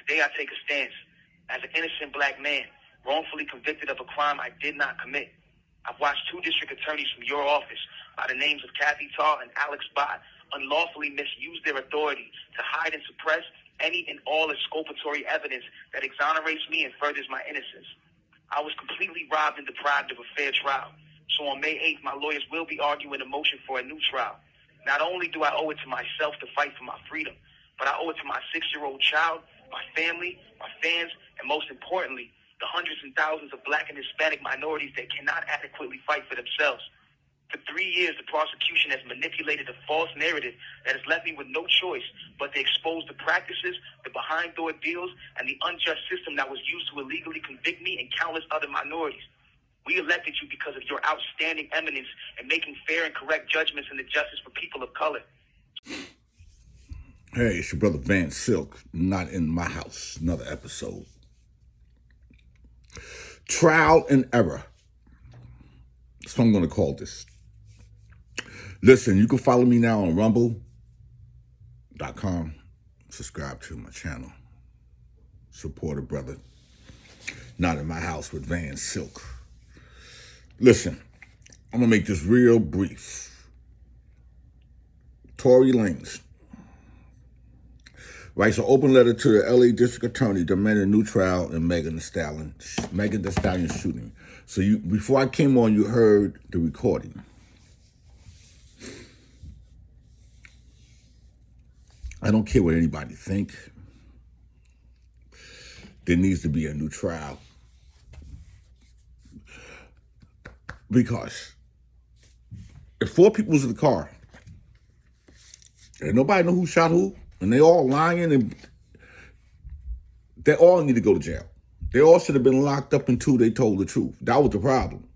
Today I take a stance as an innocent black man, wrongfully convicted of a crime I did not commit. I've watched 2 district attorneys from your office by the names of Kathy Tarr and Alex Bott unlawfully misuse their authority to hide and suppress any and all exculpatory evidence that exonerates me and furthers my innocence. I was completely robbed and deprived of a fair trial. So on May 8th, my lawyers will be arguing a motion for a new trial. Not only do I owe it to myself to fight for my freedom, but I owe it to my 6-year-old child, my family, my fans, and most importantly, the hundreds and thousands of black and Hispanic minorities that cannot adequately fight for themselves. For 3 years, the prosecution has manipulated a false narrative that has left me with no choice but to expose the practices, the behind-door deals, and the unjust system that was used to illegally convict me and countless other minorities. We elected you because of your outstanding eminence in making fair and correct judgments in the justice for people of color. Hey, it's your brother Van Silk, not in my house. Another episode. Trial and error. That's what I'm going to call this. Listen, you can follow me now on rumble.com. Subscribe to my channel. Support a brother. Not in my house with Van Silk. Listen, I'm going to make this real brief. Tory Lanez writes an open letter to the LA District Attorney demanding a new trial in Megan Thee Stallion shooting. So before I came on, you heard the recording. I don't care what anybody think. There needs to be a new trial. Because if 4 people was in the car and nobody know who shot who, and they all lying, and they all need to go to jail. They all should have been locked up until they told the truth. That was the problem.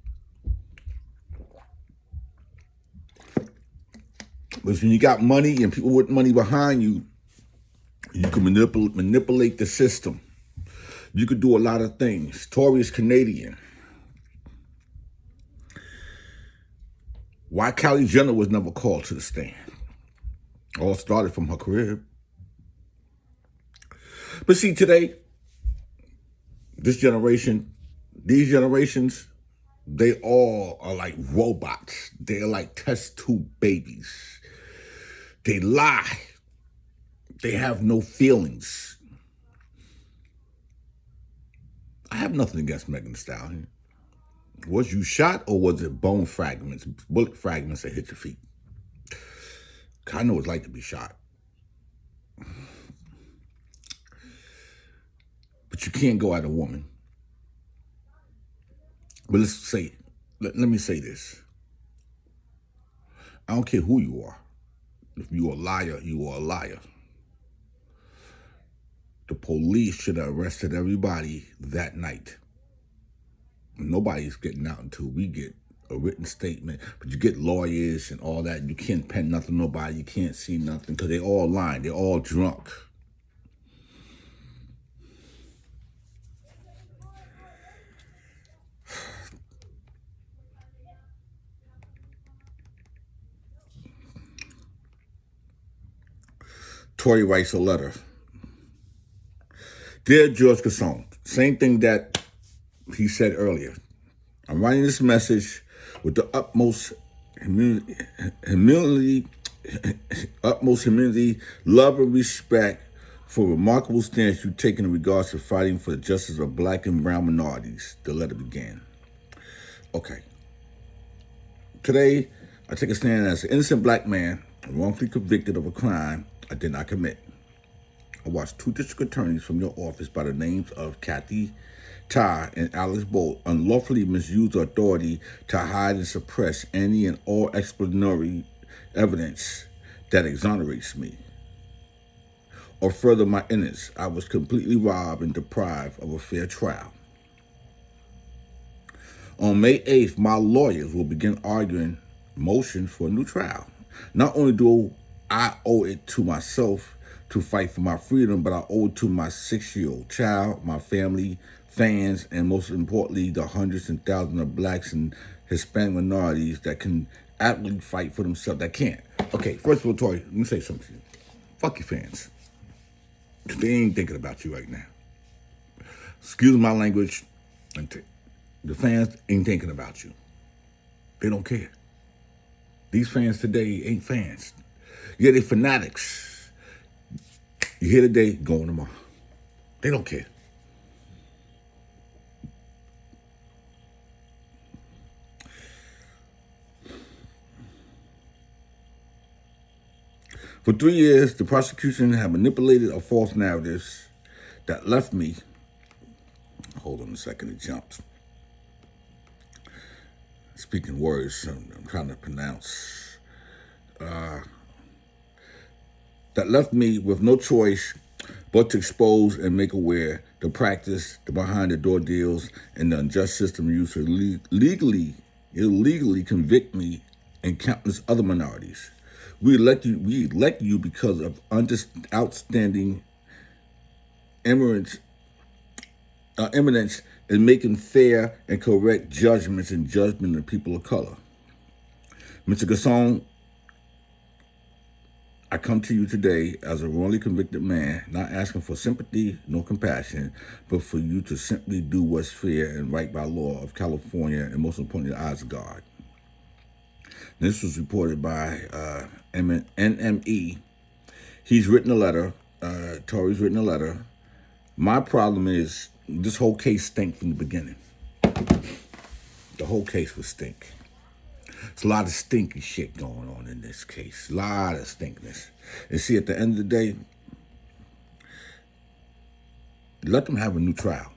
But when you got money and people with money behind you, you can manipulate the system. You could do a lot of things. Tory is Canadian. Why Kylie Jenner was never called to the stand? All started from her crib. But see, today, these generations, they all are like robots. They're like test tube babies. They lie. They have no feelings. I have nothing against Megan Thee Stallion. Was you shot or was it bone fragments, bullet fragments that hit your feet? I know what it's like to be shot. But you can't go at a woman. But let me say this. I don't care who you are. If you're a liar, you are a liar. The police should have arrested everybody that night. Nobody's getting out until we get a written statement. But you get lawyers and all that. You can't pen nothing to nobody. You can't see nothing because they all lying. They're all drunk. Tory writes a letter. Dear George Gascón, same thing that he said earlier. I'm writing this message with the utmost humility, love and respect for a remarkable stance you take in regards to fighting for the justice of black and brown minorities. The letter began. Okay. Today, I take a stand as an innocent black man wrongfully convicted of a crime I did not commit. I watched 2 district attorneys from your office by the names of Kathy Tarr and Alex Bott unlawfully misuse their authority to hide and suppress any and all exculpatory evidence that exonerates me or further my innocence. I was completely robbed and deprived of a fair trial. On May 8th, my lawyers will begin arguing motions for a new trial. Not only do I owe it to myself to fight for my freedom, but I owe it to my 6-year-old child, my family, fans, and most importantly, the hundreds and thousands of blacks and Hispanic minorities that can actively fight for themselves, that can't. Okay, first of all, Tory, let me say something to you. Fuck your fans. They ain't thinking about you right now. Excuse my language. The fans ain't thinking about you. They don't care. These fans today ain't fans. Yeah, they fanatics. You here today, going tomorrow. They don't care. For 3 years, the prosecution had manipulated a false narratives that left me. Hold on a second, it jumped. Speaking words, I'm trying to pronounce. That left me with no choice but to expose and make aware the practice, the behind the door deals, and the unjust system used to illegally convict me and countless other minorities. We elect you because of outstanding eminence in making fair and correct judgments and judgment of people of color. Mr. Gascón, I come to you today as a wrongly convicted man, not asking for sympathy nor compassion, but for you to simply do what's fair and right by law of California and most importantly, the eyes of God. This was reported by NME. He's written a letter. Tory's written a letter. My problem is this whole case stank from the beginning. The whole case was stink. There's a lot of stinky shit going on in this case. A lot of stinkness. And see, at the end of the day, let them have a new trial.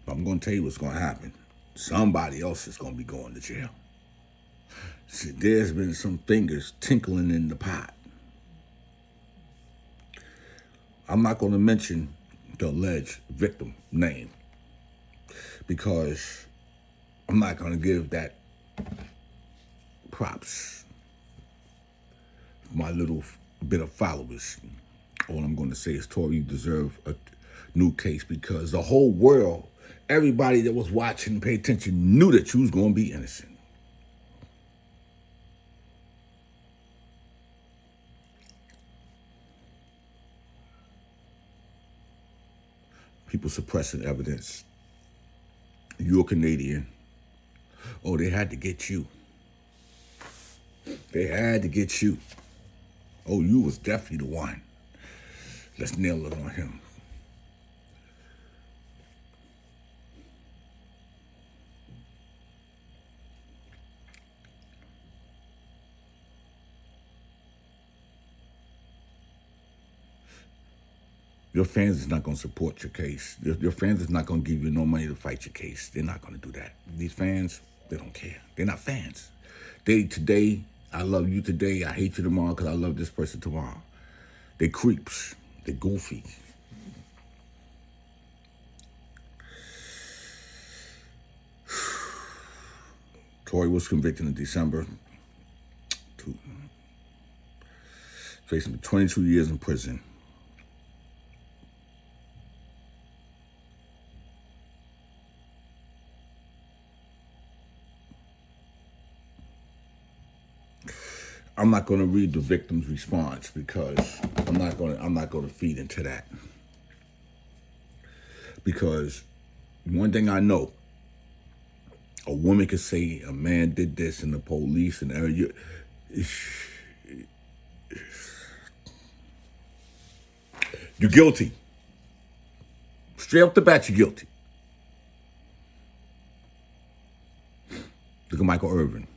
I'm going to tell you what's going to happen. Somebody else is going to be going to jail. See, there's been some fingers tinkling in the pot. I'm not going to mention the alleged victim name because I'm not going to give that props. My little bit of followers. All I'm going to say is, Tory, you deserve a new case because the whole world, everybody that was watching and paid attention knew that you was going to be innocent. People suppressing evidence. You're Canadian. Oh, they had to get you. They had to get you. Oh, you was definitely the one. Let's nail it on him. Your fans is not going to support your case. Your fans is not going to give you no money to fight your case. They're not going to do that. These fans, they don't care. They're not fans. Today, I love you today. I hate you tomorrow because I love this person tomorrow. They creeps. They goofy. Tory was convicted in December. Facing 22 years in prison. I'm not going to read the victim's response because I'm not going to feed into that. Because one thing I know, a woman could say a man did this and the police and everything. You're guilty. Straight off the bat, you're guilty. Look at Michael Irvin.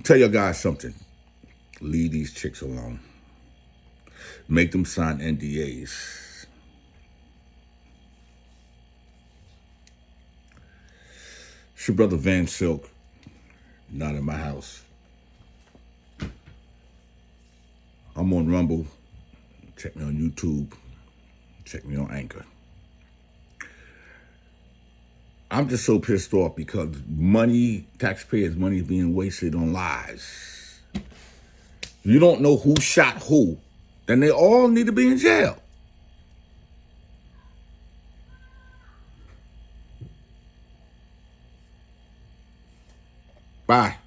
Tell your guys something. Leave these chicks alone. Make them sign NDAs. It's your brother Van Silk, not in my house. I'm on Rumble. Check me on YouTube. Check me on Anchor. I'm just so pissed off because money, taxpayers' money is being wasted on lies. You don't know who shot who, then they all need to be in jail. Bye.